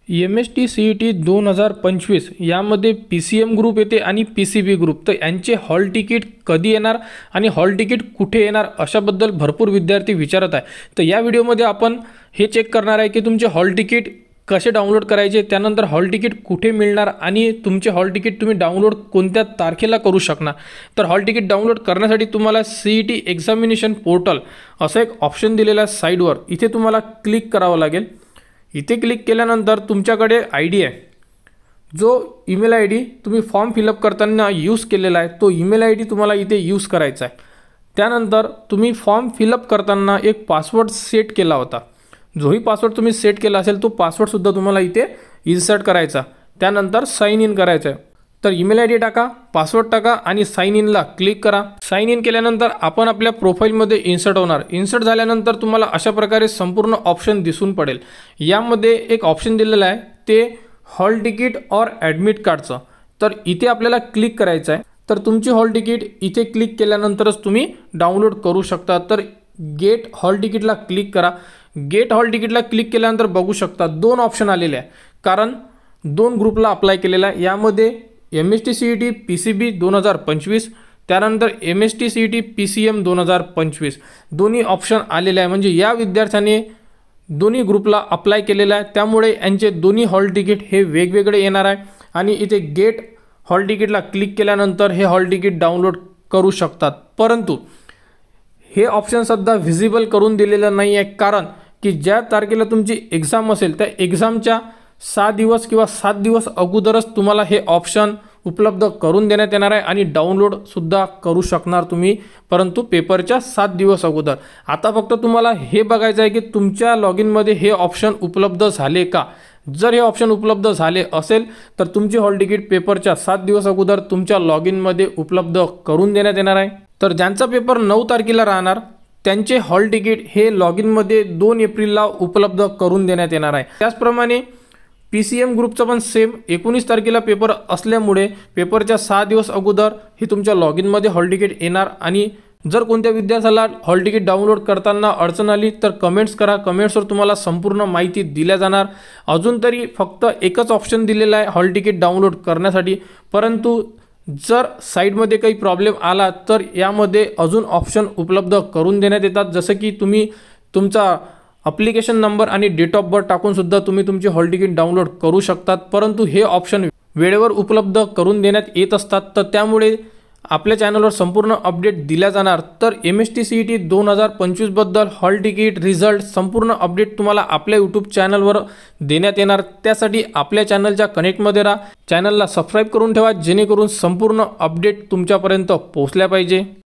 MST-CET 2025 यामध्ये PCM group येते आणि PCB ग्रुप। तर यांचे हॉल तिकीट कधी येणार आणि हॉल तिकीट कुठे येणार अशाबद्दल भरपूर विद्यार्थी विचारत आहे। तर या व्हिडिओमध्ये आपण हे चेक करणार आहे की तुमचे हॉल तिकीट कसे डाउनलोड करायचे, त्यानंतर हॉल तिकीट कुठे मिळणार आणि तुमचे हॉल तिकीट तुम्ही डाउनलोड कोणत्या तारखेला करू शकणार। तर हॉल तिकीट डाउनलोड करण्यासाठी तुम्हाला CET एक्झामिनेशन पोर्टल असं एक ऑप्शन दिलेला आहे साइडवर, इथे तुम्हाला क्लिक करावं लागेल। इथे क्लिक केल्यानंतर तुमच्याकडे ID आहे, जो ईमेल ID तुम्ही फॉर्म फिलअप करताना यूज केलेला आहे तो ईमेल ID तुम्हाला इथे यूज करायचा आहे। त्यानंतर तुम्ही फॉर्म फिलअप करताना एक पासवर्ड सेट केला होता, जोही पासवर्ड तुम्ही सेट केला असेल तो पासवर्ड सुद्धा तुम्हाला इथे इन्सर्ट करायचा। त्यानंतर साइन इन करायचं आहे। तर ईमेल ID टाका, पासवर्ड टाका आणि साइन इनला क्लिक करा। साइन इन केल्यानंतर आपण आपल्या प्रोफाईलमध्ये इन्सर्ट होणार। इन्सर्ट झाल्यानंतर तुम्हाला अशा प्रकारे संपूर्ण ऑप्शन दिसून पडेल। यामध्ये एक ऑप्शन दिलेला आहे ते हॉल तिकीट और ॲडमिट कार्डचं, तर इथे आपल्याला क्लिक करायचं आहे। तर तुमची हॉल तिकीट इथे क्लिक केल्यानंतरच तुम्ही डाउनलोड करू शकता। तर गेट हॉल तिकीटला क्लिक करा। गेट हॉल तिकीटला क्लिक केल्यानंतर बघू शकता दोन ऑप्शन आलेले आहे, कारण दोन ग्रुपला अप्लाय केलेला आहे। यामध्ये MST-CET PCB 2025, त्यानंतर MST-CET PCM 2025 दोन्ही ऑप्शन आलेले आहे। म्हणजे या विद्यार्थ्याने दोन्ही ग्रुपला अप्लाय केलेला आहे, त्यामुळे यांचे दोन्ही हॉल तिकीट हे वेगवेगळे येणार आहे। आणि इथे गेट हॉल तिकीटला क्लिक केल्यानंतर हे हॉल तिकीट डाउनलोड करू शकतात, परंतु हे ऑप्शन सुद्धा व्हिजिबल करून दिलेलं नाही आहे, कारण की ज्या तारखेला तुमची एक्झाम असेल त्या एक्झामच्या 6 दिवस किंवा 7 दिवस अगोदरच तुम्हाला हे ऑप्शन उपलब्ध करून देण्यात येणार आहे आणि डाउनलोड सुद्धा करू शकणार तुम्ही, परंतु पेपरच्या 7 दिवस अगोदर। आता फक्त तुम्हाला हे बघायचं आहे की तुमच्या लॉगिनमध्ये हे ऑप्शन उपलब्ध झाले का। जर हे ऑप्शन उपलब्ध झाले असेल तर तुमची हॉल तिकीट पेपरच्या 7 दिवस अगोदर तुमच्या लॉगिनमध्ये उपलब्ध करून देण्यात येणार आहे। तर ज्यांचा पेपर 9 तारखेला राहणार त्यांचे हॉल तिकीट हे लॉगिनमध्ये 2 एप्रिलला उपलब्ध करून देण्यात येणार आहे। त्याचप्रमाणे PCM ग्रुपचा पण सेम 19 तारखेला पेपर असल्यामुळे पेपरच्या 6 दिवस अगोदर हे तुमच्या लॉगिनमध्ये हॉल तिकीट येणार। आणि जर कोणत्या विद्यार्थ्याला हॉल तिकीट डाउनलोड करताना अडचण आली तर कमेंट्स करा, कमेंट्सवर तुम्हाला संपूर्ण माहिती दिल्या जाणार। अजून तरी फक्त एकच ऑप्शन दिलेला आहे हॉल तिकीट डाउनलोड करण्यासाठी, परंतु जर साईडमध्ये काही प्रॉब्लेम आला तर यामध्ये अजून ऑप्शन उपलब्ध करून देण्यात येतात, जसं की तुम्ही तुमचा ॲप्लिकेशन नंबर आणि डेट ऑफ बर्थ टाकून सुद्धा तुम्ही तुमची हॉल तिकीट डाउनलोड करू शकतात, परंतु हे ऑप्शन वेळेवर उपलब्ध करून देण्यात येत असतात। तर त्यामुळे आपल्या चॅनलवर संपूर्ण अपडेट दिल्या जाणार। तर MST-CET 2025 बद्दल हॉल तिकीट रिझल्ट संपूर्ण अपडेट तुम्हाला आपल्या यूट्यूब चॅनलवर देण्यात येणार। त्यासाठी आपल्या चॅनलच्या कनेक्टमध्ये राहा, चॅनलला सबस्क्राईब करून ठेवा, जेणेकरून संपूर्ण अपडेट तुमच्यापर्यंत पोहोचल्या पाहिजे।